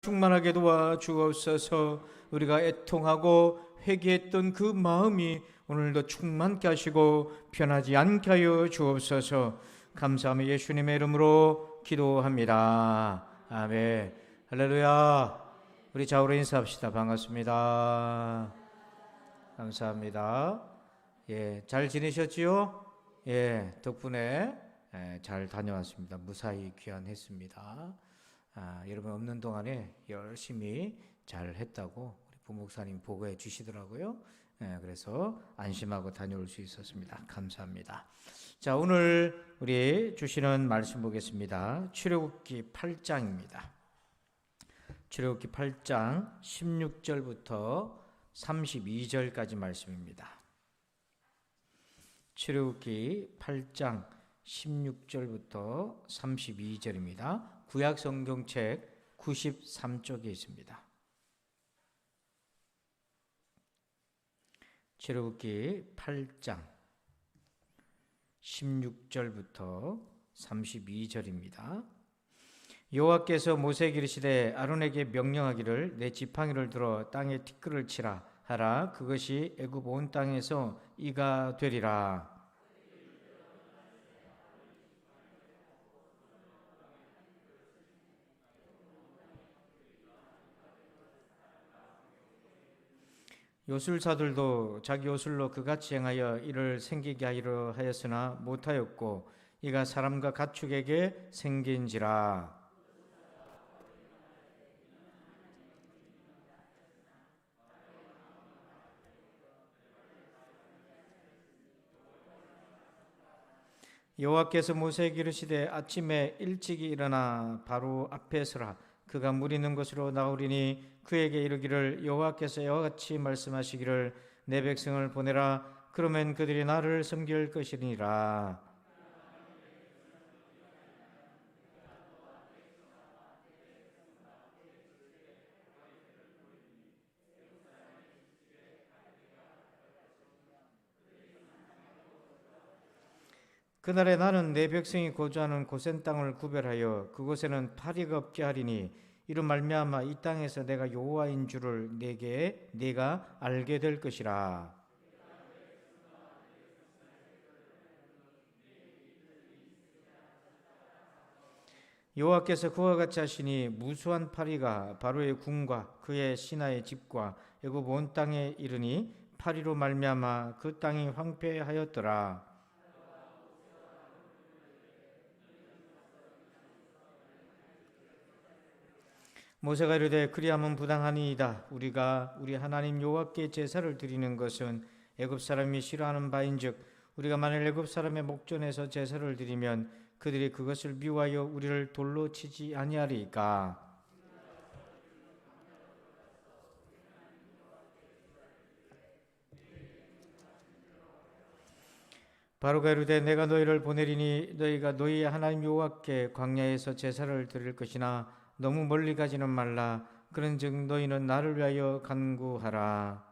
충만하게 도와 주옵소서. 우리가 애통하고 회개했던 그 마음이 오늘도 충만케 하시고 변하지 않게 하여 주옵소서. 감사하며 예수님의 이름으로 기도합니다. 아멘. 할렐루야. 우리 좌우로 인사합시다. 반갑습니다. 감사합니다. 잘 지내셨지요? 덕분에 잘 다녀왔습니다. 무사히 귀환했습니다. 여러분 없는 동안에 열심히 잘 했다고 우리 부목사님 보고해 주시더라고요. 그래서 안심하고 다녀올 수 있었습니다. 감사합니다. 자, 오늘 우리 주시는 말씀 보겠습니다. 출애굽기 8장입니다. 출애굽기 8장 16절부터 32절까지 말씀입니다. 출애굽기 8장 16절부터 32절입니다. 구약 성경책 93쪽에 있습니다. 출애굽기 8장 16절부터 32절입니다. 여호와께서 모세에게 이르시되 아론에게 명령하기를 내 지팡이를 들어 땅에 티끌을 치라 하라. 그것이 애굽 온 땅에서 이가 되리라. 요술사들도 자기 요술로 그같이 행하여 이를 생기게 하기로 하였으나 못하였고 이가 사람과 가축에게 생긴지라. 여호와께서 모세에게 이르시되 아침에 일찍이 일어나 바로 앞에 서라. 그가 물 있는 곳으로 나오리니 그에게 이르기를 여호와께서 이와 같이 말씀하시기를 내 백성을 보내라. 그러면 그들이 나를 섬길 것이니라. 그날에 나는 내 백성이 거주하는 고센 땅을 구별하여 그곳에는 파리가 없게 하리니 이로 말미암아 이 땅에서 내가 여호와인 줄을 네가 알게 될 것이라. 여호와께서 그와 같이 하시니 무수한 파리가 바로의 궁과 그의 신하의 집과 애굽 온 땅에 이르니 파리로 말미암아 그 땅이 황폐하였더라. 모세가 이르되 그리하면 부당하니이다. 우리가 우리 하나님 여호와께 제사를 드리는 것은 애굽 사람이 싫어하는 바인즉 우리가 만일 애굽 사람의 목전에서 제사를 드리면 그들이 그것을 미워하여 우리를 돌로 치지 아니하리까. 바로가 이르되 내가 너희를 보내리니 너희가 너희의 하나님 여호와께 광야에서 제사를 드릴 것이나 너무 멀리 가지는 말라. 그런즉 너희는 나를 위하여 간구하라.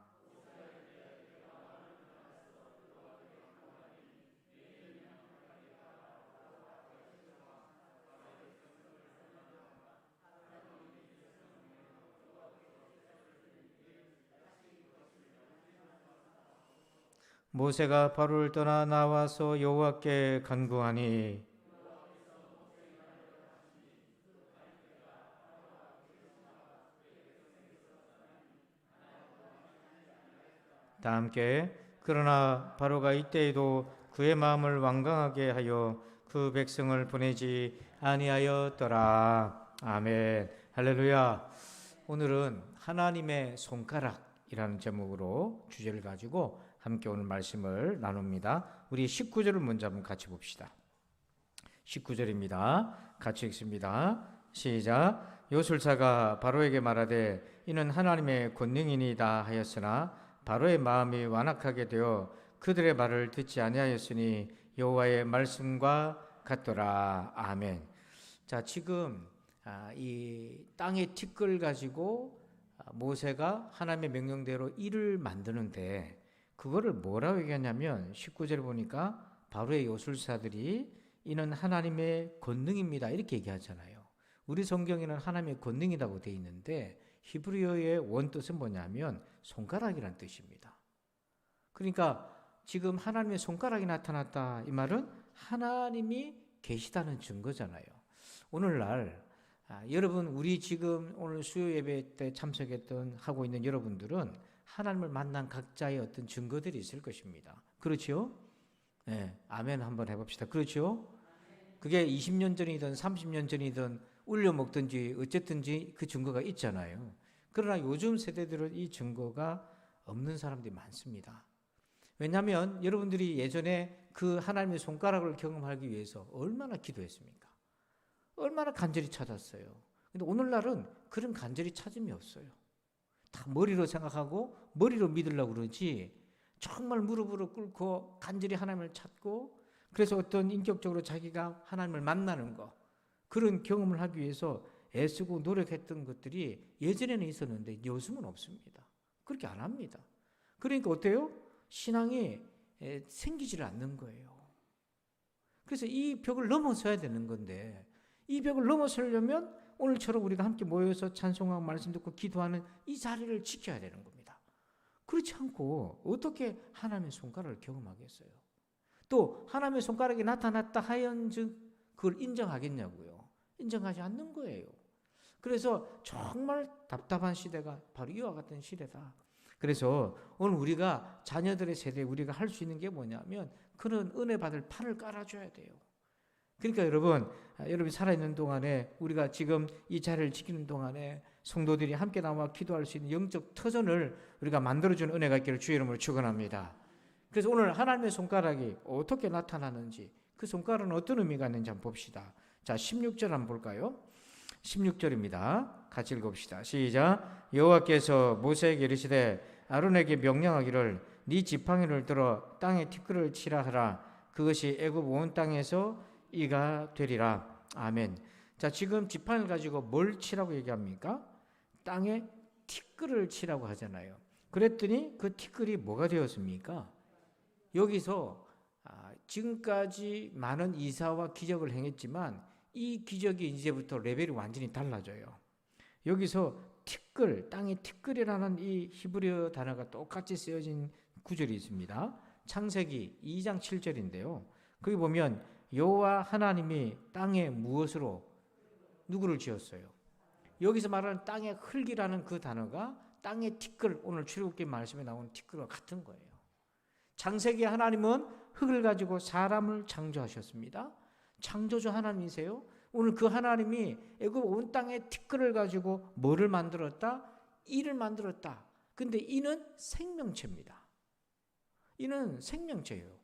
모세가 바로를 떠나 나와서 여호와께 간구하니 다 함께 그러나 바로가 이때에도 그의 마음을 완강하게 하여 그 백성을 보내지 아니하였더라. 아멘. 할렐루야. 오늘은 하나님의 손가락이라는 제목으로 주제를 가지고 함께 오늘 말씀을 나눕니다. 우리 19절을 먼저 한번 같이 봅시다. 19절입니다. 같이 읽습니다. 시작. 요술사가 바로에게 말하되 이는 하나님의 권능이니이다 하였으나 바로의 마음이 완악하게 되어 그들의 말을 듣지 아니하였으니 여호와의 말씀과 같더라. 아멘. 자, 지금 이 땅의 티끌 가지고 모세가 하나님의 명령대로 일을 만드는데 그거를 뭐라고 얘기하냐면 19절에 보니까 바로의 요술사들이 이는 하나님의 권능입니다 이렇게 얘기하잖아요. 우리 성경에는 하나님의 권능이라고 되어 있는데 히브리어의 원뜻은 뭐냐면 손가락이라는 뜻입니다. 그러니까 지금 하나님의 손가락이 나타났다, 이 말은 하나님이 계시다는 증거잖아요. 오늘날 여러분, 우리 지금 오늘 수요 예배 때 참석했던 하고 있는 여러분들은 하나님을 만난 각자의 어떤 증거들이 있을 것입니다. 그렇죠? 네, 아멘 한번 해봅시다. 그렇죠? 그게 20년 전이든 30년 전이든 울려 먹든지 어쨌든지 그 증거가 있잖아요. 그러나 요즘 세대들은 이 증거가 없는 사람들이 많습니다. 왜냐하면 여러분들이 예전에 그 하나님의 손가락을 경험하기 위해서 얼마나 기도했습니까? 얼마나 간절히 찾았어요. 근데 오늘날은 그런 간절히 찾음이 없어요. 다 머리로 생각하고 머리로 믿으려고 그러지, 정말 무릎으로 꿇고 간절히 하나님을 찾고, 그래서 어떤 인격적으로 자기가 하나님을 만나는 거, 그런 경험을 하기 위해서 애쓰고 노력했던 것들이 예전에는 있었는데 요즘은 없습니다. 그렇게 안 합니다. 그러니까 어때요? 신앙이 생기지를 않는 거예요. 그래서 이 벽을 넘어서야 되는 건데, 이 벽을 넘어서려면 오늘처럼 우리가 함께 모여서 찬송하고 말씀 듣고 기도하는 이 자리를 지켜야 되는 겁니다. 그렇지 않고 어떻게 하나님의 손가락을 경험하겠어요? 또 하나님의 손가락이 나타났다 하연즉 그걸 인정하겠냐고요? 인정하지 않는 거예요. 그래서 정말 답답한 시대가 바로 이와 같은 시대다. 그래서 오늘 우리가 자녀들의 세대에 우리가 할 수 있는 게 뭐냐면 그런 은혜 받을 판을 깔아줘야 돼요. 그러니까 여러분이 살아있는 동안에, 우리가 지금 이 자리를 지키는 동안에 성도들이 함께 나와 기도할 수 있는 영적 터전을 우리가 만들어주는 은혜가 있기를 주의 이름으로 축원합니다. 그래서 오늘 하나님의 손가락이 어떻게 나타나는지, 그 손가락은 어떤 의미가 있는지 한번 봅시다. 자, 16절 한번 볼까요? 16절입니다. 같이 읽어봅시다. 시작. 여호와께서 모세에게 이르시되 아론에게 명령하기를 네 지팡이를 들어 땅에 티끌을 치라 하라. 그것이 애굽 온 땅에서 이가 되리라. 아멘. 자, 지금 지팡이를 가지고 뭘 치라고 얘기합니까? 땅에 티끌을 치라고 하잖아요. 그랬더니 그 티끌이 뭐가 되었습니까? 여기서 지금까지 많은 이사와 기적을 행했지만 이 기적이 이제부터 레벨이 완전히 달라져요. 여기서 티끌, 땅에 티끌이라는 이 히브리어 단어가 똑같이 쓰여진 구절이 있습니다. 창세기 2장 7절인데요. 거기 보면 여호와 하나님이 땅에 무엇으로 누구를 지었어요? 여기서 말하는 땅의 흙이라는 그 단어가 땅의 티끌, 오늘 출애굽기 말씀에 나오는 티끌과 같은 거예요. 창세기 하나님은 흙을 가지고 사람을 창조하셨습니다. 창조주 하나님이세요. 오늘 그 하나님이 애굽 온 땅의 티끌을 가지고 뭐를 만들었다? 이를 만들었다. 근데 이는 생명체입니다. 이는 생명체예요.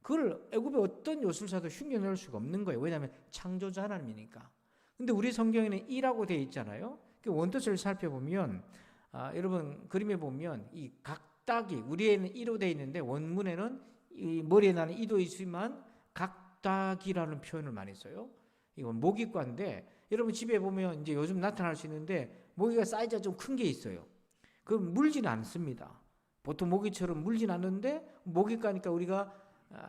그걸 애굽의 어떤 요술사도 흉내낼 수가 없는 거예요. 왜냐하면 창조주 하나님이니까. 근데 우리 성경에는 이라고 되어 있잖아요. 그 원뜻을 살펴보면 여러분 그림에 보면 이 각닭이, 우리에는 이로 되어 있는데 원문에는 이 머리에 나는 이도 있지만 각닭이라는 표현을 많이 써요. 이건 모기과인데 여러분 집에 보면 이제 요즘 나타날 수 있는데 모기가 사이즈가 좀 큰 게 있어요. 그건 물지는 않습니다. 보통 모기처럼 물진 않는데 모기과니까 우리가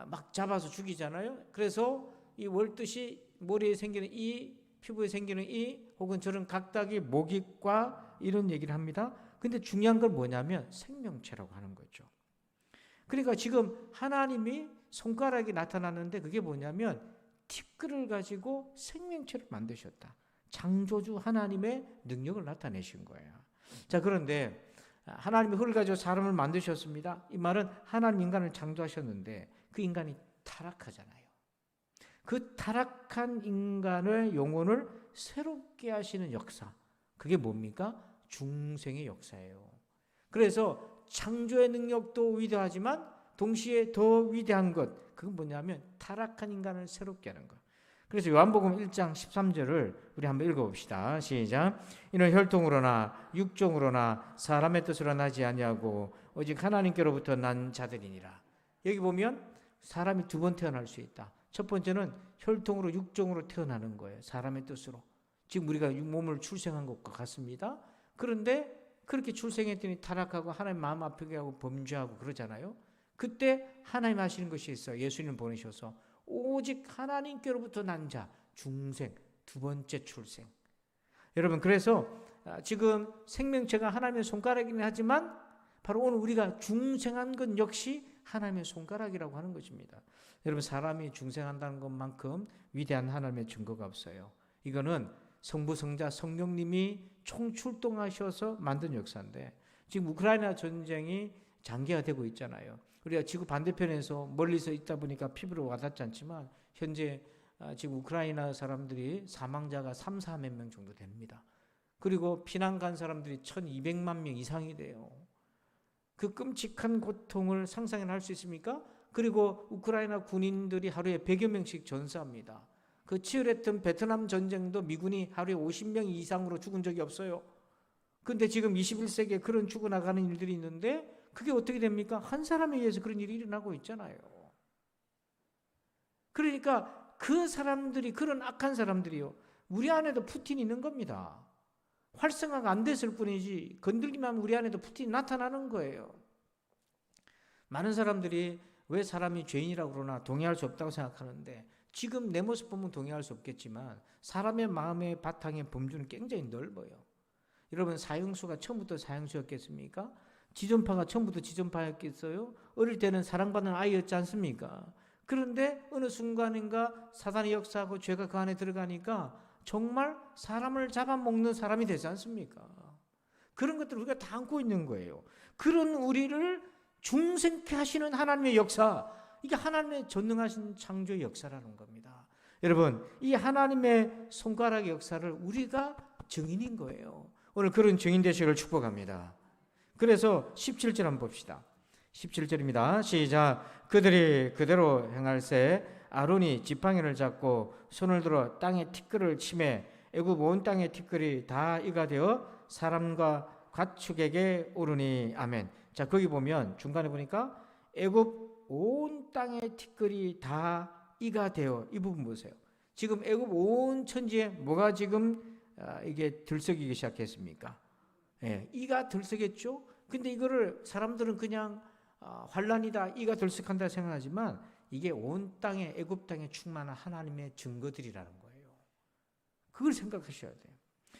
막 잡아서 죽이잖아요. 그래서 이 월뜻이 머리에 생기는 이, 피부에 생기는 이, 혹은 저런 각닭이 모기과 이런 얘기를 합니다. 근데 중요한 건 뭐냐면 생명체라고 하는 거죠. 그러니까 지금 하나님이 손가락이 나타나는데 그게 뭐냐면 티끌을 가지고 생명체를 만드셨다. 창조주 하나님의 능력을 나타내신 거예요. 자, 그런데 하나님이 흙을 가지고 사람을 만드셨습니다. 이 말은 하나님 인간을 창조하셨는데 그 인간이 타락하잖아요. 그 타락한 인간의 영혼을 새롭게 하시는 역사, 그게 뭡니까? 중생의 역사예요. 그래서 창조의 능력도 위대하지만 동시에 더 위대한 것, 그건 뭐냐면 타락한 인간을 새롭게 하는 것. 그래서 요한복음 1장 13절을 우리 한번 읽어봅시다. 시작. 이는 혈통으로나 육종으로나 사람의 뜻으로 나지 아니하고 오직 하나님께로부터 난 자들이니라. 여기 보면 사람이 두 번 태어날 수 있다. 첫 번째는 혈통으로 육종으로 태어나는 거예요. 사람의 뜻으로. 지금 우리가 몸을 출생한 것과 같습니다. 그런데 그렇게 출생했더니 타락하고 하나님 마음 아프게 하고 범죄하고 그러잖아요. 그때 하나님 하시는 것이 있어요. 예수님 보내셔서 오직 하나님께로부터 난 자, 중생, 두 번째 출생. 여러분, 그래서 지금 생명체가 하나님의 손가락이긴 하지만 바로 오늘 우리가 중생한 것 역시 하나님의 손가락이라고 하는 것입니다. 여러분, 사람이 중생한다는 것만큼 위대한 하나님의 증거가 없어요. 이거는 성부, 성자, 성령님이 총출동하셔서 만든 역사인데, 지금 우크라이나 전쟁이 장기화되고 있잖아요. 우리가 지구 반대편에서 멀리서 있다 보니까 피부로 와닿지 않지만 현재 지금 우크라이나 사람들이 사망자가 3, 4만 명 정도 됩니다. 그리고 피난 간 사람들이 1200만 명 이상이 돼요. 그 끔찍한 고통을 상상이나 할 수 있습니까? 그리고 우크라이나 군인들이 하루에 100여 명씩 전사합니다. 그 치열했던 베트남 전쟁도 미군이 하루에 50명 이상으로 죽은 적이 없어요. 그런데 지금 21세기에 그런 죽어나가는 일들이 있는데 그게 어떻게 됩니까? 한 사람에 의해서 그런 일이 일어나고 있잖아요. 그러니까 그 사람들이, 그런 악한 사람들이요, 우리 안에도 푸틴이 있는 겁니다. 활성화가 안 됐을 뿐이지 건들기만 하면 우리 안에도 푸틴이 나타나는 거예요. 많은 사람들이 왜 사람이 죄인이라고 그러나 동의할 수 없다고 생각하는데, 지금 내 모습 보면 동의할 수 없겠지만 사람의 마음의 바탕의 범주는 굉장히 넓어요. 여러분, 사형수가 처음부터 사형수였겠습니까? 지존파가 처음부터 지존파였겠어요? 어릴 때는 사랑받는 아이였지 않습니까? 그런데 어느 순간인가 사단이 역사하고 죄가 그 안에 들어가니까 정말 사람을 잡아먹는 사람이 되지 않습니까? 그런 것들을 우리가 다 안고 있는 거예요. 그런 우리를 중생케 하시는 하나님의 역사, 이게 하나님의 전능하신 창조의 역사라는 겁니다. 여러분, 이 하나님의 손가락의 역사를 우리가 증인인 거예요. 오늘 그런 증인 되시기를 축복합니다. 그래서 17절 한번 봅시다. 17절입니다. 시작. 그들이 그대로 행할세 아론이 지팡이를 잡고 손을 들어 땅에 티끌을 치매 애굽 온 땅의 티끌이 다 이가 되어 사람과 가축에게 오르니. 아멘. 자, 거기 보면 중간에 보니까 애굽 온 땅의 티끌이 다 이가 되어, 이 부분 보세요. 지금 애굽 온 천지에 뭐가 지금 이게 들썩이기 시작했습니까? 예, 이가 들썩였죠. 근데 이거를 사람들은 그냥 환란이다, 이가 들썩한다 생각하지만 이게 온 땅에, 애굽 땅에 충만한 하나님의 증거들이라는 거예요. 그걸 생각하셔야 돼요.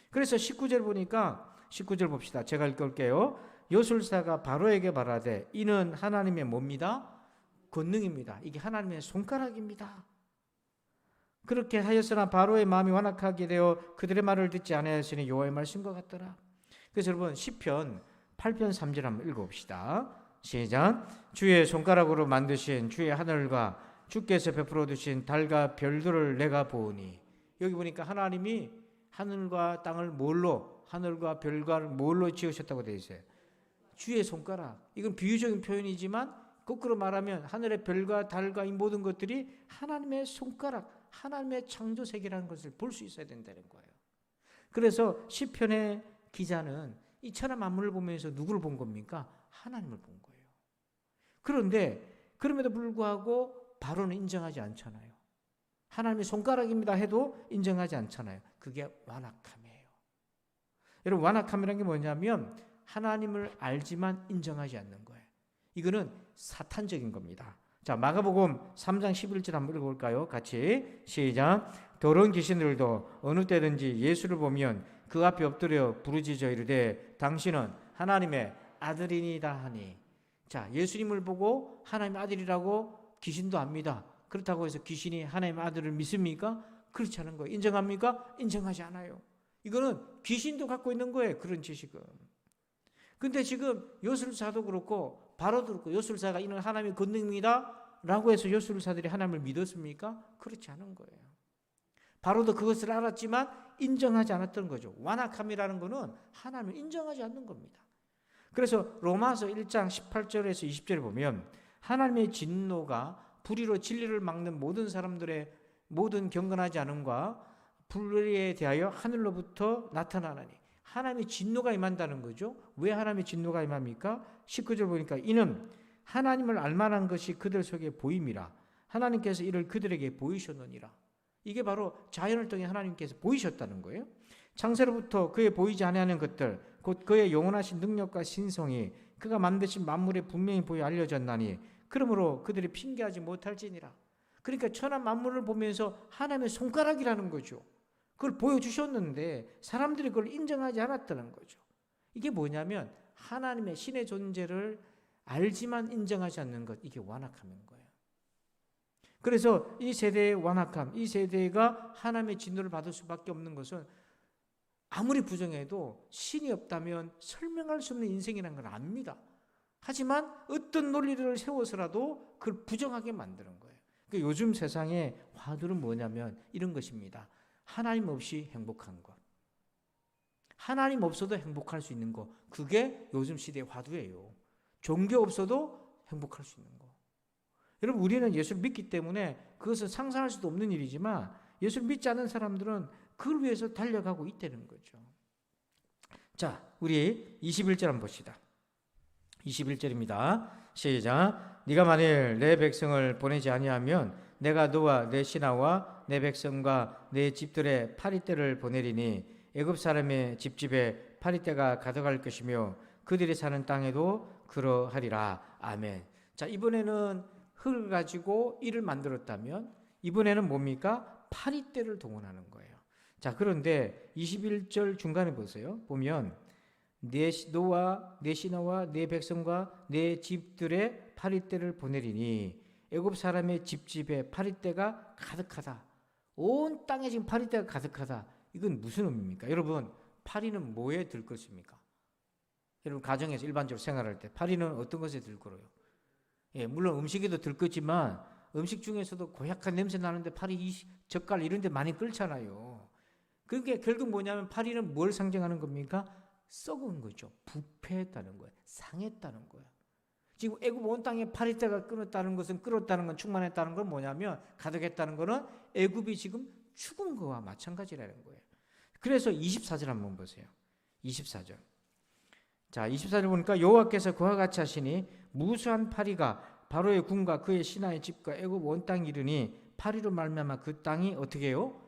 그래서 19절 보니까, 19절 봅시다. 제가 읽을게요. 요술사가 바로에게 말하되 이는 하나님의 뭡니다? 권능입니다. 이게 하나님의 손가락입니다. 그렇게 하였으나 바로의 마음이 완악하게 되어 그들의 말을 듣지 아니하였으니 여호와의 말씀과 같더라. 그래서 여러분, 시편 8편 3절 한번 읽어봅시다. 시작. 주의 손가락으로 만드신 주의 하늘과 주께서 베풀어 두신 달과 별들을 내가 보으니. 여기 보니까 하나님이 하늘과 땅을 뭘로, 하늘과 별과 뭘로 지으셨다고 되어 있어요? 주의 손가락. 이건 비유적인 표현이지만 거꾸로 말하면 하늘의 별과 달과 이 모든 것들이 하나님의 손가락, 하나님의 창조 세계라는 것을 볼 수 있어야 된다는 거예요. 그래서 시편의 기자는 이 천하 만물을 보면서 누구를 본 겁니까? 하나님을 본 거예요. 그런데 그럼에도 불구하고 바로는 인정하지 않잖아요. 하나님의 손가락입니다 해도 인정하지 않잖아요. 그게 완악함이에요. 여러분, 완악함이라는 게 뭐냐면 하나님을 알지만 인정하지 않는 거예요. 이거는 사탄적인 겁니다. 자, 마가복음 3장 11절 한번 읽어볼까요? 같이 시작. 더러운 귀신들도 어느 때든지 예수를 보면 그 앞에 엎드려 부르짖어 이르되 당신은 하나님의 아들이니다 하니. 자, 예수님을 보고 하나님의 아들이라고 귀신도 압니다. 그렇다고 해서 귀신이 하나님의 아들을 믿습니까? 그렇지 않은 거예요. 인정합니까? 인정하지 않아요. 이거는 귀신도 갖고 있는 거예요. 그런 지식은. 근데 지금 요술사도 그렇고 바로도 그렇고 요술사가 이는 하나님의 권능이다 라고 해서 요술사들이 하나님을 믿었습니까? 그렇지 않은 거예요. 바로도 그것을 알았지만 인정하지 않았던 거죠. 완악함이라는 것은 하나님을 인정하지 않는 겁니다. 그래서 로마서 1장 18절에서 20절에 보면 하나님의 진노가 불의로 진리를 막는 모든 사람들의 모든 경건하지 않음과 불의에 대하여 하늘로부터 나타나나니. 하나님의 진노가 임한다는 거죠. 왜 하나님의 진노가 임합니까? 19절 보니까 이는 하나님을 알만한 것이 그들 속에 보임이라. 하나님께서 이를 그들에게 보이셨느니라. 이게 바로 자연을 통해 하나님께서 보이셨다는 거예요. 창세로부터 그의 보이지 아니하는 것들, 곧 그의 영원하신 능력과 신성이 그가 만드신 만물에 분명히 보여 알려졌나니 그러므로 그들이 핑계하지 못할지니라. 그러니까 천하 만물을 보면서 하나님의 손가락이라는 거죠. 그걸 보여주셨는데 사람들이 그걸 인정하지 않았다는 거죠. 이게 뭐냐면 하나님의 신의 존재를 알지만 인정하지 않는 것, 이게 완악함인 거예요. 그래서 이 세대의 완악함, 이 세대가 하나님의 진노를 받을 수밖에 없는 것은 아무리 부정해도 신이 없다면 설명할 수 없는 인생이라는 걸 압니다. 하지만 어떤 논리를 세워서라도 그걸 부정하게 만드는 거예요. 그러니까 요즘 세상의 화두는 뭐냐면 이런 것입니다. 하나님 없이 행복한 것. 하나님 없어도 행복할 수 있는 것. 그게 요즘 시대의 화두예요. 종교 없어도 행복할 수 있는 것. 여러분, 우리는 예수를 믿기 때문에 그것은 상상할 수도 없는 일이지만 예수를 믿지 않는 사람들은 그걸 위해서 달려가고 있다는 거죠. 자, 우리 21절 한번 봅시다. 21절입니다. 시작. 네가 만일 내 백성을 보내지 아니하면 내가 너와 내 신하와 내 백성과 내 집들의 파리떼를 보내리니 애굽 사람의 집집에 파리떼가 가득할 것이며 그들이 사는 땅에도 그러하리라. 아멘. 자, 이번에는 흙을 가지고 이를 만들었다면 이번에는 뭡니까? 파리떼를 동원하는 거예요. 자, 그런데 21절 중간에 보세요. 보면 너와 내 신하와 내 백성과 내 집들의 파리떼를 보내리니 애굽 사람의 집집에 파리떼가 가득하다. 온 땅에 지금 파리떼가 가득하다. 이건 무슨 의미입니까? 여러분, 파리는 뭐에 들 것입니까? 여러분, 가정에서 일반적으로 생활할 때 파리는 어떤 것에 들 거로요? 예, 물론 음식에도 들 거지만 음식 중에서도 고약한 냄새 나는데 파리, 젓갈 이런 데 많이 끓잖아요. 그게 결국 뭐냐면 파리는 뭘 상징하는 겁니까? 썩은 거죠. 부패했다는 거예요. 상했다는 거예요. 지금 애굽 온 땅에 파리떼가 끓었다는 것은, 끓었다는 건, 충만했다는 건 뭐냐면, 가득했다는 거는 애굽이 지금 죽은 거와 마찬가지라는 거예요. 그래서 24절 한번 보세요. 24절. 자, 24절 보니까 여호와께서 그와 같이 하시니 무수한 파리가 바로의 군과 그의 신하의 집과 애굽 온 땅에 이르니 파리로 말미암아 그 땅이 어떻게 해요?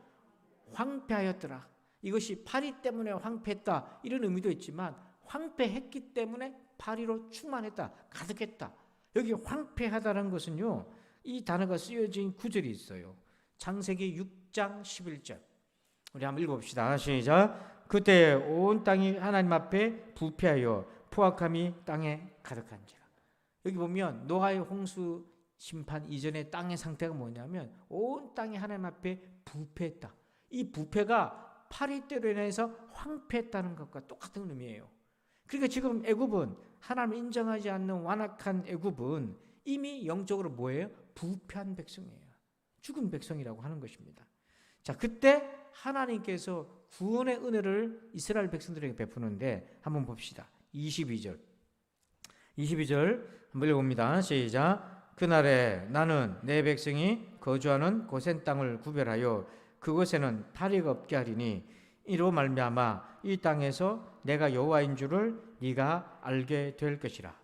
황폐하였더라. 이것이 파리 때문에 황폐했다 이런 의미도 있지만 황폐했기 때문에 파리로 충만했다, 가득했다. 여기 황폐하다는 것은요, 이 단어가 쓰여진 구절이 있어요. 창세기 6장 11절. 우리 한번 읽어봅시다. 시작. 그때 온 땅이 하나님 앞에 부패하여 포악함이 땅에 가득한지라. 여기 보면 노아의 홍수 심판 이전의 땅의 상태가 뭐냐면 온 땅이 하나님 앞에 부패했다. 이 부패가 파리떼로 인해서 황폐했다는 것과 똑같은 의미예요. 그러니까 지금 애굽은 하나님을 인정하지 않는 완악한 애굽은 이미 영적으로 뭐예요? 부패한 백성이에요. 죽은 백성이라고 하는 것입니다. 자, 그때 하나님께서 구원의 은혜를 이스라엘 백성들에게 베푸는데 한번 봅시다. 22절 한번 읽어봅니다. 시작. 그날에 나는 내 백성이 거주하는 고센 땅을 구별하여 그곳에는 파리가 없게 하리니 이로 말미암아 이 땅에서 내가 여호와인 줄을 네가 알게 될 것이라.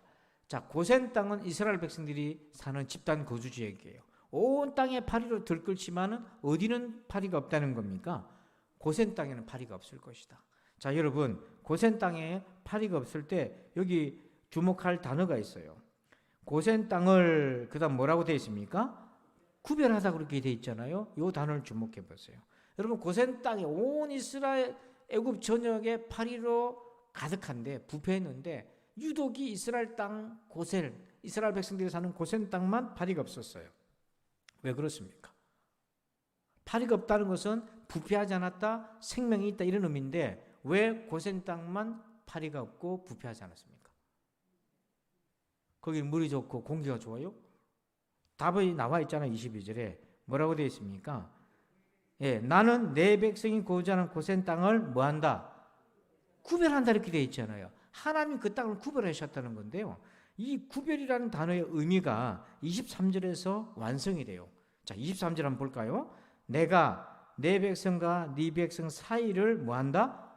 자, 고센 땅은 이스라엘 백성들이 사는 집단 거주 지역이에요. 온 땅에 파리로 들끓지만은 어디는 파리가 없다는 겁니까? 고센 땅에는 파리가 없을 것이다. 자, 여러분, 고센 땅에 파리가 없을 때 여기 주목할 단어가 있어요. 고센 땅을 그다음 뭐라고 되어 있습니까? 구별하다 그렇게 되어 있잖아요. 이 단어를 주목해 보세요. 여러분, 고센 땅에 온 이스라엘 애굽 전역에 파리로 가득한데 부패했는데 유독이 이스라엘 땅 고셀, 이스라엘 백성들이 사는 고센 땅만 파리가 없었어요. 왜 그렇습니까? 파리가 없다는 것은 부패하지 않았다, 생명이 있다 이런 의미인데 왜 고센 땅만 파리가 없고 부패하지 않았습니까? 거기 물이 좋고 공기가 좋아요? 답이 나와 있잖아요. 22절에 뭐라고 되어 있습니까? 예, 나는 내 백성이 거주하는 고센 땅을 뭐한다? 구별한다 이렇게 되어 있잖아요. 하나님이 그 땅을 구별하셨다는 건데요. 이 구별이라는 단어의 의미가 23절에서 완성이 돼요. 자, 23절 한번 볼까요? 내가 내 백성과 네 백성 사이를 뭐한다?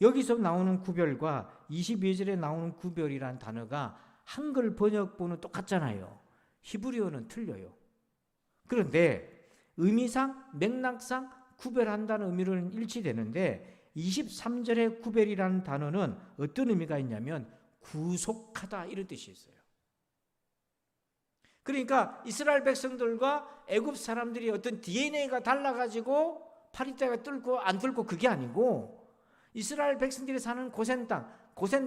여기서 나오는 구별과 22절에 나오는 구별이라는 단어가 한글 번역본은 똑같잖아요. 히브리어는 틀려요. 그런데 의미상, 맥락상 구별한다는 의미로는 일치되는데 23절의 구별이라는 단어는 어떤 의미가 있냐면 구속하다 이런 뜻이 있어요. 그러니까 이스라엘 백성들과 애굽 사람들이 어떤 DNA가 달라가지고 파리떼가 뚫고 안 뚫고 그게 아니고 이스라엘 백성들이 사는 고센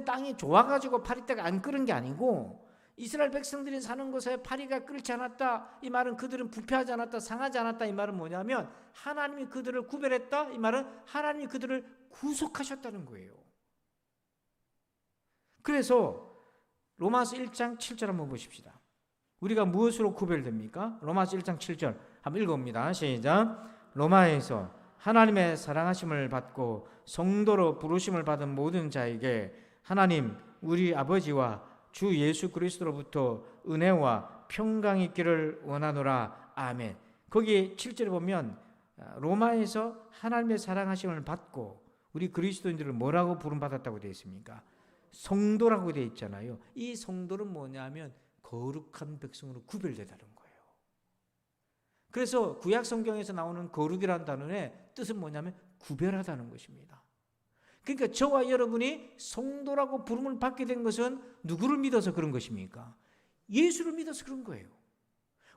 땅이 좋아가지고 파리떼가 안 끓은 게 아니고 이스라엘 백성들이 사는 곳에 파리가 끓지 않았다. 이 말은 그들은 부패하지 않았다, 상하지 않았다. 이 말은 뭐냐면 하나님이 그들을 구별했다. 이 말은 하나님이 그들을 구속하셨다는 거예요. 그래서 로마서 1장 7절 한번 보십시다. 우리가 무엇으로 구별됩니까? 로마서 1장 7절 한번 읽어봅니다. 시작. 로마에서 하나님의 사랑하심을 받고 성도로 부르심을 받은 모든 자에게 하나님 우리 아버지와 주 예수 그리스도로부터 은혜와 평강이 있기를 원하노라. 아멘. 거기 7절에 보면 로마에서 하나님의 사랑하심을 받고 우리 그리스도인들을 뭐라고 부름받았다고 되어 있습니까? 성도라고 되어 있잖아요. 이 성도는 뭐냐면 거룩한 백성으로 구별되다는 거예요. 그래서 구약 성경에서 나오는 거룩이라는 단어의 뜻은 뭐냐면 구별하다는 것입니다. 그러니까 저와 여러분이 성도라고 부름을 받게 된 것은 누구를 믿어서 그런 것입니까? 예수를 믿어서 그런 거예요.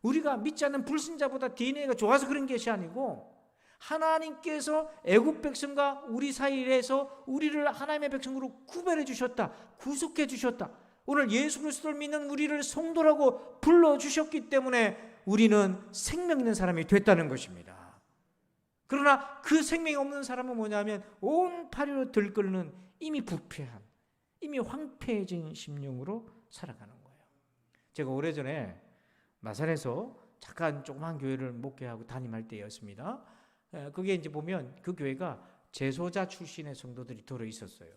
우리가 믿지 않는 불신자보다 DNA가 좋아서 그런 것이 아니고 하나님께서 애굽 백성과 우리 사이에서 우리를 하나님의 백성으로 구별해 주셨다. 구속해 주셨다. 오늘 예수 그리스도를 믿는 우리를 성도라고 불러주셨기 때문에 우리는 생명 있는 사람이 됐다는 것입니다. 그러나 그 생명이 없는 사람은 뭐냐면 온 파리로 들끓는 이미 부패한, 이미 황폐해진 심령으로 살아가는 거예요. 제가 오래전에 마산에서 잠깐 조그만 교회를 목회하고 담임할 때였습니다. 그게 이제 보면 그 교회가 재소자 출신의 성도들이 들어 있었어요.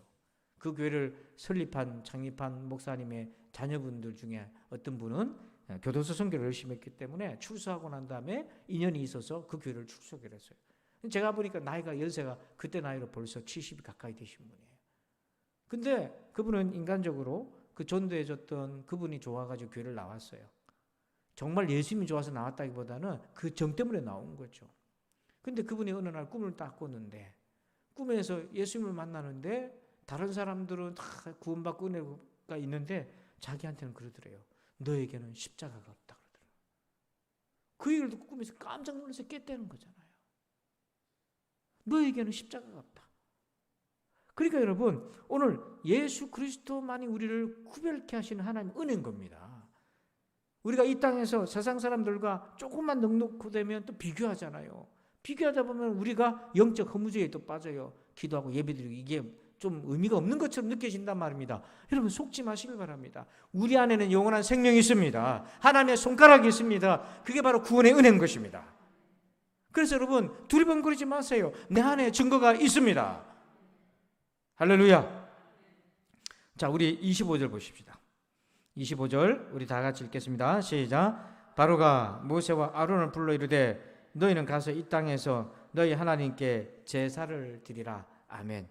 그 교회를 창립한 목사님의 자녀분들 중에 어떤 분은 교도소 선교를 열심히 했기 때문에 출소하고 난 다음에 인연이 있어서 그 교회를 출소하게 했어요. 제가 보니까 연세가 그때 나이로 벌써 70이 가까이 되신 분이에요. 근데 그분은 인간적으로 그 전도해줬던 그분이 좋아가지고 교회를 나왔어요. 정말 예수님이 좋아서 나왔다기보다는 그 정 때문에 나온 거죠. 근데 그분이 어느 날 꿈을 딱 꿨는데 꿈에서 예수님을 만나는데 다른 사람들은 다 구원받고 은혜가 있는데 자기한테는 그러더래요. 너에게는 십자가가 없다 그러더래요. 그 얘기를 듣고 꿈에서 깜짝 놀라서 깼다는 거잖아요. 너에게는 십자가가 없다. 그러니까 여러분 오늘 예수 그리스도만이 우리를 구별케 하시는 하나님의 은혜인 겁니다. 우리가 이 땅에서 세상 사람들과 조금만 넉넉되면 또 비교하잖아요. 비교하다 보면 우리가 영적 허무주의에 또 빠져요. 기도하고 예배드리고 이게 좀 의미가 없는 것처럼 느껴진단 말입니다. 여러분 속지 마시길 바랍니다. 우리 안에는 영원한 생명이 있습니다. 하나님의 손가락이 있습니다. 그게 바로 구원의 은혜인 것입니다. 그래서 여러분 두리번거리지 마세요. 내 안에 증거가 있습니다. 할렐루야. 자, 우리 25절 보십시다. 25절 우리 다 같이 읽겠습니다. 시작. 바로가 모세와 아론을 불러 이르되 너희는 가서 이 땅에서 너희 하나님께 제사를 드리라. 아멘.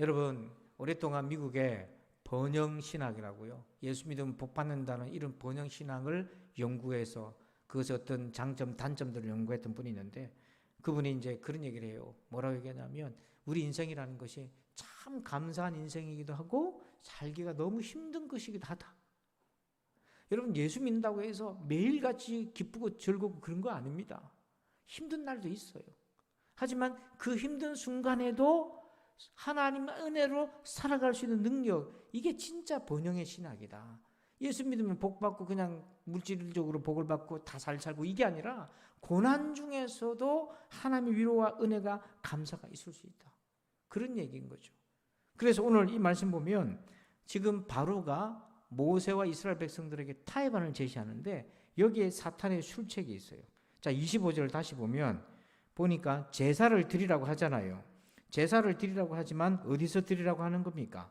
여러분 오랫동안 미국에 번영신학이라고요. 예수 믿으면 복 받는다는 이런 번영신학을 연구해서 그것의 어떤 장점, 단점들을 연구했던 분이 있는데 그분이 이제 그런 얘기를 해요. 뭐라고 얘기하냐면 우리 인생이라는 것이 참 감사한 인생이기도 하고 살기가 너무 힘든 것이기도 하다. 여러분 예수 믿는다고 해서 매일같이 기쁘고 즐겁고 그런 거 아닙니다. 힘든 날도 있어요. 하지만 그 힘든 순간에도 하나님의 은혜로 살아갈 수 있는 능력, 이게 진짜 번영의 신학이다. 예수 믿으면 복 받고 그냥 물질적으로 복을 받고 다 잘 살고 이게 아니라 고난 중에서도 하나님의 위로와 은혜가 감사가 있을 수 있다. 그런 얘기인 거죠. 그래서 오늘 이 말씀 보면 지금 바로가 모세와 이스라엘 백성들에게 타협안을 제시하는데 여기에 사탄의 술책이 있어요. 자, 25절을 다시 보니까 제사를 드리라고 하잖아요. 제사를 드리라고 하지만 어디서 드리라고 하는 겁니까?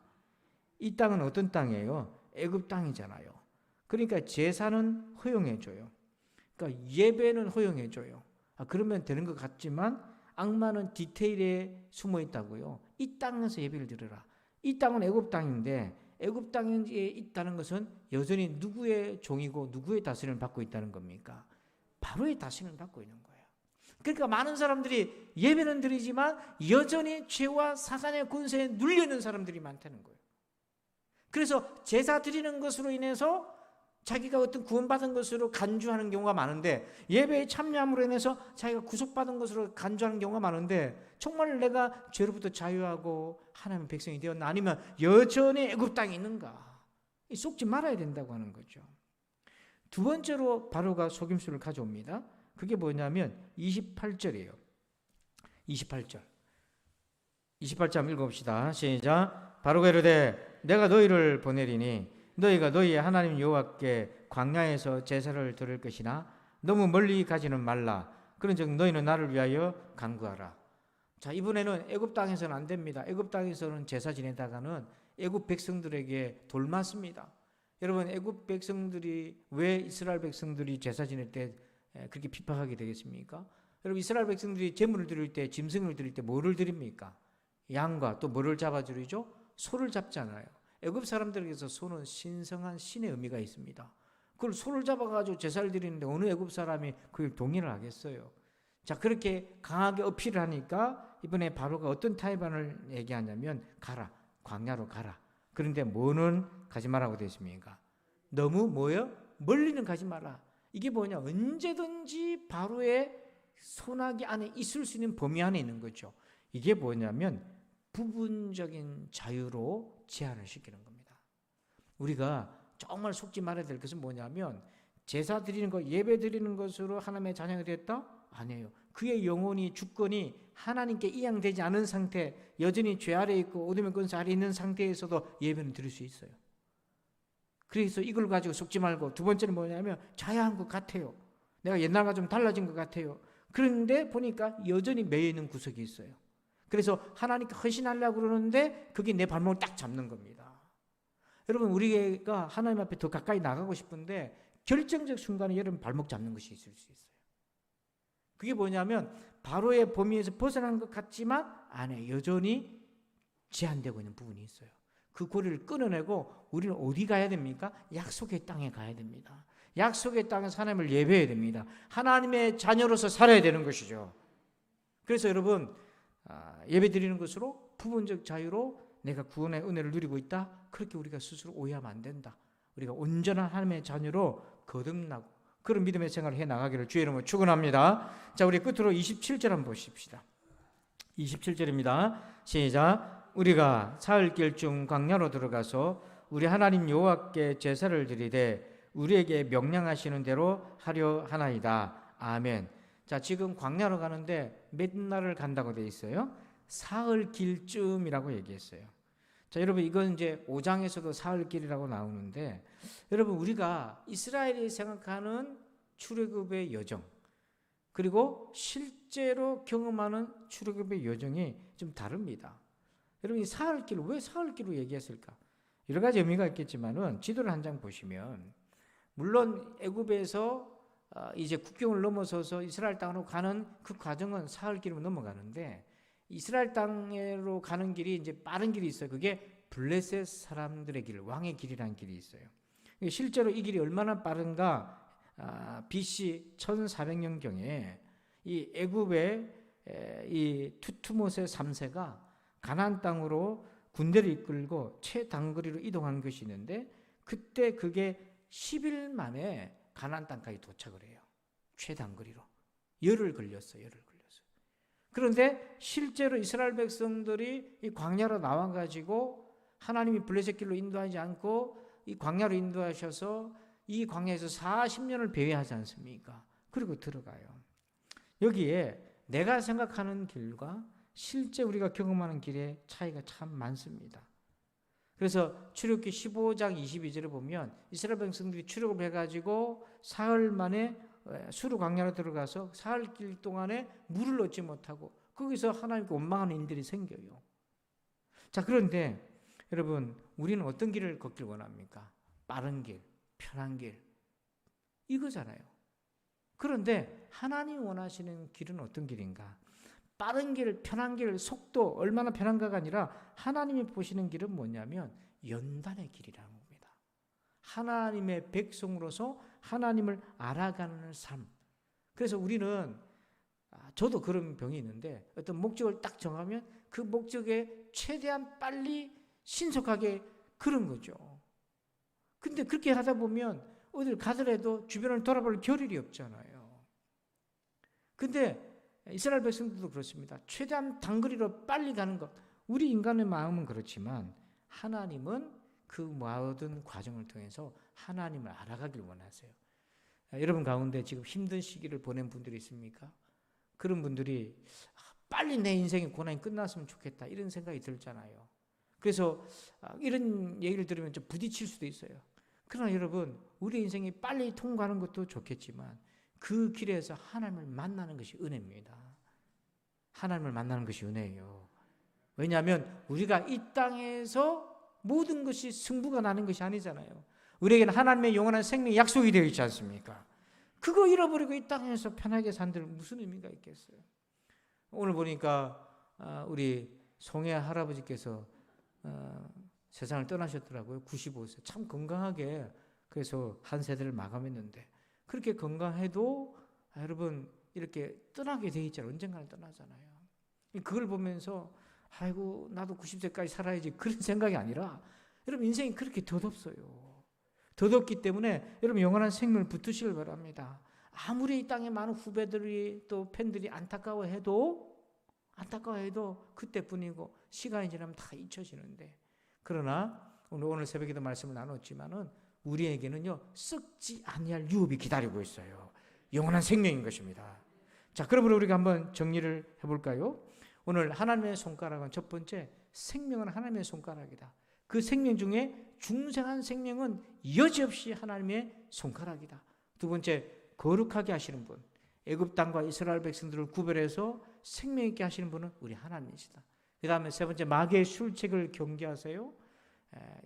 이 땅은 어떤 땅이에요? 애굽 땅이잖아요. 그러니까 제사는 허용해줘요. 그러니까 예배는 허용해줘요. 그러면 되는 것 같지만 악마는 디테일에 숨어 있다고요. 이 땅에서 예배를 드려라. 이 땅은 애굽 땅인데 애굽 땅에 있다는 것은 여전히 누구의 종이고 누구의 다스림을 받고 있다는 겁니까? 바로의 다스림을 받고 있는 거예요. 그러니까 많은 사람들이 예배는 드리지만 여전히 죄와 사단의 권세에 눌려있는 사람들이 많다는 거예요. 그래서 제사 드리는 것으로 인해서 자기가 어떤 구원받은 것으로 간주하는 경우가 많은데, 예배에 참여함으로 인해서 자기가 구속받은 것으로 간주하는 경우가 많은데, 정말 내가 죄로부터 자유하고 하나님의 백성이 되었나, 아니면 여전히 애굽 땅에 있는가, 속지 말아야 된다고 하는 거죠. 두 번째로 바로가 속임수를 가져옵니다. 그게 뭐냐면 28절이에요. 28절 한번 읽어봅시다. 시작. 바로가 이르되 내가 너희를 보내리니 너희가 너희의 하나님 여호와께 광야에서 제사를 드릴 것이나 너무 멀리 가지는 말라. 그런즉 너희는 나를 위하여 간구하라. 자, 이번에는 애굽 땅에서는 안 됩니다. 애굽 땅에서는 제사 지내다가는 애굽 백성들에게 돌맞습니다. 여러분, 애굽 백성들이 왜 이스라엘 백성들이 제사 지낼 때 그렇게 핍박하게 되겠습니까? 여러분, 이스라엘 백성들이 제물을 드릴 때, 짐승을 드릴 때 뭐를 드립니까? 양과 또 뭐를 잡아드리죠? 소를 잡잖아요. 애굽 사람들에게서 소는 신성한 신의 의미가 있습니다. 그걸 소를 잡아가지고 제사를 드리는데 어느 애굽 사람이 그걸 동의를 하겠어요? 자, 그렇게 강하게 어필을 하니까 이번에 바로가 어떤 타협안을 얘기하냐면, 가라, 광야로 가라. 그런데 뭐는 가지 말라고 되어 있습니까? 너무 뭐요? 멀리는 가지 마라. 이게 뭐냐? 언제든지 바로의 손아귀 안에 있을 수 있는 범위 안에 있는 거죠. 이게 뭐냐면 부분적인 자유로 제한을 시키는 겁니다. 우리가 정말 속지 말아야 될 것은 뭐냐면, 제사 드리는 것, 예배 드리는 것으로 하나님의 자녀가 됐다? 아니에요. 그의 영혼이, 주권이 하나님께 이양되지 않은 상태, 여전히 죄 아래 있고 어둠의 권세 아래 있는 상태에서도 예배는 드릴 수 있어요. 그래서 이걸 가지고 속지 말고, 두 번째는 뭐냐면 자유한 것 같아요. 내가 옛날과 좀 달라진 것 같아요. 그런데 보니까 여전히 매여 있는 구석이 있어요. 그래서 하나님께 헌신하려고 그러는데 그게 내 발목을 딱 잡는 겁니다. 여러분, 우리가 하나님 앞에 더 가까이 나가고 싶은데 결정적 순간에 여러분 발목 잡는 것이 있을 수 있어요. 그게 뭐냐면 바로의 범위에서 벗어난 것 같지만 안에 여전히 제한되고 있는 부분이 있어요. 그 고리를 끊어내고 우리는 어디 가야 됩니까? 약속의 땅에 가야 됩니다. 약속의 땅에서 하나님을 예배해야 됩니다. 하나님의 자녀로서 살아야 되는 것이죠. 그래서 여러분, 예배 드리는 것으로 부분적 자유로 내가 구원의 은혜를 누리고 있다, 그렇게 우리가 스스로 오해하면 안 된다. 우리가 온전한 하나님의 자녀로 거듭나고 그런 믿음의 생활을 해나가기를 주의 이름으로 축원합니다. 자, 우리 끝으로 27절 한번 보십시다. 27절입니다. 시작. 우리가 사흘길 중 광야로 들어가서 우리 하나님 여호와께 제사를 드리되 우리에게 명령하시는 대로 하려 하나이다. 아멘. 자, 지금 광야로 가는데 몇 날을 간다고 되어 있어요? 사흘길쯤이라고 얘기했어요. 자, 여러분, 이건 이제 5장에서도 사흘길이라고 나오는데, 여러분, 우리가 이스라엘이 생각하는 출애굽의 여정, 그리고 실제로 경험하는 출애굽의 여정이 좀 다릅니다. 여러분, 이 사흘길, 왜 사흘길로 얘기했을까? 여러 가지 의미가 있겠지만은 지도를 한 장 보시면, 물론 애굽에서 이제 국경을 넘어서서 이스라엘 땅으로 가는 그 과정은 사흘길로 넘어가는데, 이스라엘 땅으로 가는 길이 이제 빠른 길이 있어요. 그게 블레셋 사람들의 길, 왕의 길이라는 길이 있어요. 실제로 이 길이 얼마나 빠른가? BC 1400년경에 이 애굽의 이 투트모세 3세가 가나안 땅으로 군대를 이끌고 최단거리로 이동한 것이 있는데, 그때 그게 10일 만에 가나안 땅까지 도착을 해요. 최단거리로. 열흘 걸렸어요. 그런데 실제로 이스라엘 백성들이 이 광야로 나와가지고 하나님이 블레셋 길로 인도하지 않고 이 광야로 인도하셔서 이 광야에서 40년을 배회하지 않습니까? 그리고 들어가요. 여기에 내가 생각하는 길과 실제 우리가 경험하는 길의 차이가 참 많습니다. 그래서 출애굽기 15장 22절에 보면 이스라엘 백성들이 출애굽을 해가지고 사흘 만에 수르 광야로 들어가서 사흘길 동안에 물을 얻지 못하고 거기서 하나님께 원망하는 일들이 생겨요. 자, 그런데 여러분, 우리는 어떤 길을 걷길 원합니까? 빠른 길, 편한 길, 이거잖아요. 그런데 하나님이 원하시는 길은 어떤 길인가? 빠른 길, 편한 길, 속도 얼마나 편한가가 아니라 하나님이 보시는 길은 뭐냐면 연단의 길이라는 겁니다. 하나님의 백성으로서 하나님을 알아가는 삶. 그래서 우리는, 저도 그런 병이 있는데, 어떤 목적을 딱 정하면 그 목적에 최대한 빨리 신속하게 그런 거죠. 근데 그렇게 하다 보면 어딜 가더라도 주변을 돌아볼 겨를이 없잖아요. 근데 이스라엘 백성들도 그렇습니다. 최대한 단거리로 빨리 가는 것. 우리 인간의 마음은 그렇지만 하나님은 그 모든 과정을 통해서 하나님을 알아가길 원하세요. 여러분 가운데 지금 힘든 시기를 보낸 분들이 있습니까? 그런 분들이 빨리 내 인생의 고난이 끝났으면 좋겠다 이런 생각이 들잖아요. 그래서 이런 얘기를 들으면 좀 부딪힐 수도 있어요. 그러나 여러분, 우리 인생이 빨리 통과하는 것도 좋겠지만 그 길에서 하나님을 만나는 것이 은혜입니다. 하나님을 만나는 것이 은혜예요. 왜냐하면 우리가 이 땅에서 모든 것이 승부가 나는 것이 아니잖아요. 우리에게는 하나님의 영원한 생명이 약속이 되어 있지 않습니까? 그거 잃어버리고 이 땅에서 편하게 산들 무슨 의미가 있겠어요? 오늘 보니까 우리 송혜 할아버지께서 세상을 떠나셨더라고요. 95세. 참 건강하게 그래서 한 세대를 마감했는데 그렇게 건강해도 여러분 이렇게 떠나게 돼 있잖아요. 언젠가는 떠나잖아요. 그걸 보면서 아이고 나도 90세까지 살아야지 그런 생각이 아니라 여러분 인생이 그렇게 덧없어요. 덧없기 때문에 여러분 영원한 생명을 붙드시길 바랍니다. 아무리 이 땅에 많은 후배들이 또 팬들이 안타까워해도 그때뿐이고 시간이 지나면 다 잊혀지는데 그러나 오늘 새벽에도 말씀을 나눴지만은 우리에게는요 썩지 아니할 유업이 기다리고 있어요. 영원한 생명인 것입니다. 자, 그러면 우리가 한번 정리를 해볼까요? 오늘 하나님의 손가락은 첫 번째 생명은 하나님의 손가락이다. 그 생명 중에 중생한 생명은 여지없이 하나님의 손가락이다. 두 번째 거룩하게 하시는 분, 애굽 땅과 이스라엘 백성들을 구별해서 생명 있게 하시는 분은 우리 하나님이시다. 그 다음에 세 번째 마귀의 술책을 경계하세요.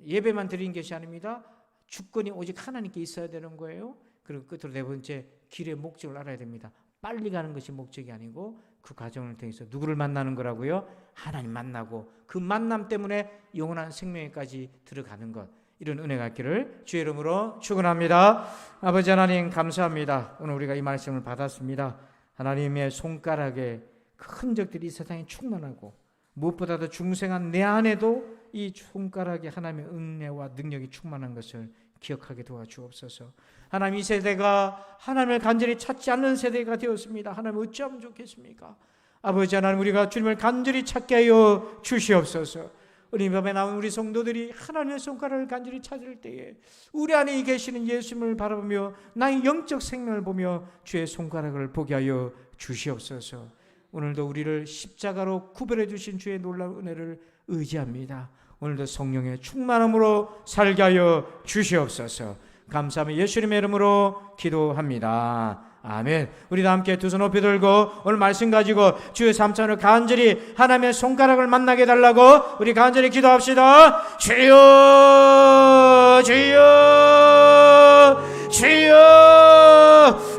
예배만 드리는 것이 아닙니다. 주권이 오직 하나님께 있어야 되는 거예요. 그리고 끝으로 네 번째 길의 목적을 알아야 됩니다. 빨리 가는 것이 목적이 아니고 그 과정을 통해서 누구를 만나는 거라고요? 하나님 만나고 그 만남 때문에 영원한 생명에까지 들어가는 것. 이런 은혜가 있기를 주의 이름으로 축원합니다. 아버지 하나님 감사합니다. 오늘 우리가 이 말씀을 받았습니다. 하나님의 손가락에 그 흔적들이 이 세상에 충만하고 무엇보다도 중생한 내 안에도 이 손가락에 하나님의 은혜와 능력이 충만한 것을 기억하게 도와주옵소서. 하나님 이 세대가 하나님을 간절히 찾지 않는 세대가 되었습니다. 하나님 어찌하면 좋겠습니까? 아버지 하나님 우리가 주님을 간절히 찾게 하여 주시옵소서. 우리 밤에 나온 우리 성도들이 하나님의 손가락을 간절히 찾을 때에 우리 안에 계시는 예수님을 바라보며 나의 영적 생명을 보며 주의 손가락을 보게 하여 주시옵소서. 오늘도 우리를 십자가로 구별해 주신 주의 놀라운 은혜를 의지합니다. 오늘도 성령의 충만함으로 살게 하여 주시옵소서. 감사하며 예수님의 이름으로 기도합니다. 아멘. 우리 다 함께 두 손 높이 들고 오늘 말씀 가지고 주의 삼천을 간절히 하나님의 손가락을 만나게 해달라고 우리 간절히 기도합시다. 주여 주여 주여.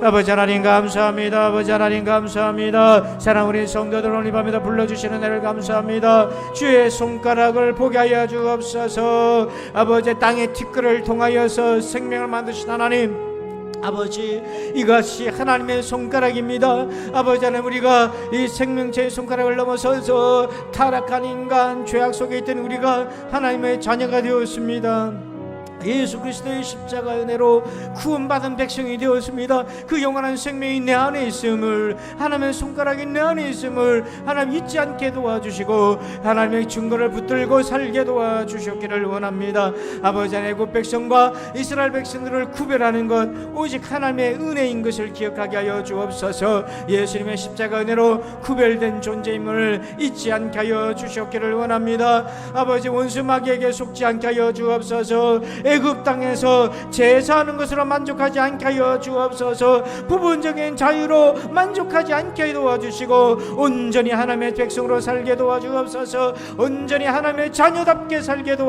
아버지 하나님 감사합니다. 아버지 하나님 감사합니다. 사랑 우리 성도들 오늘 밤에도 불러주시는 은혜를 감사합니다. 주의 손가락을 보게 하여 주옵소서. 아버지 땅의 티끌을 통하여서 생명을 만드신 하나님, 아버지 이것이 하나님의 손가락입니다. 아버지 하나님 우리가 이 생명체의 손가락을 넘어서서 타락한 인간 죄악 속에 있던 우리가 하나님의 자녀가 되었습니다. 예수 그리스도의 십자가 은혜로 구원받은 백성이 되었습니다. 그 영원한 생명이 내 안에 있음을, 하나님의 손가락이 내 안에 있음을 하나님 잊지 않게 도와주시고 하나님의 증거를 붙들고 살게 도와주셨기를 원합니다. 아버지 하나님 애굽 백성과 이스라엘 백성들을 구별하는 것 오직 하나님의 은혜인 것을 기억하게 하여 주옵소서. 예수님의 십자가 은혜로 구별된 존재임을 잊지 않게 하여 주셨기를 원합니다. 아버지 원수 마귀에게 속지 않게 하여 주옵소서. 애굽 땅에서 제사하는 것으로 만족하지 않게 하여 주옵소서. 부분적인 자유로 만족하지 않게 도와주시고 온전히 하나님의 백성으로 살게 도와주옵소서. 온전히 하나님의 자녀답게 살게 도와주옵소서.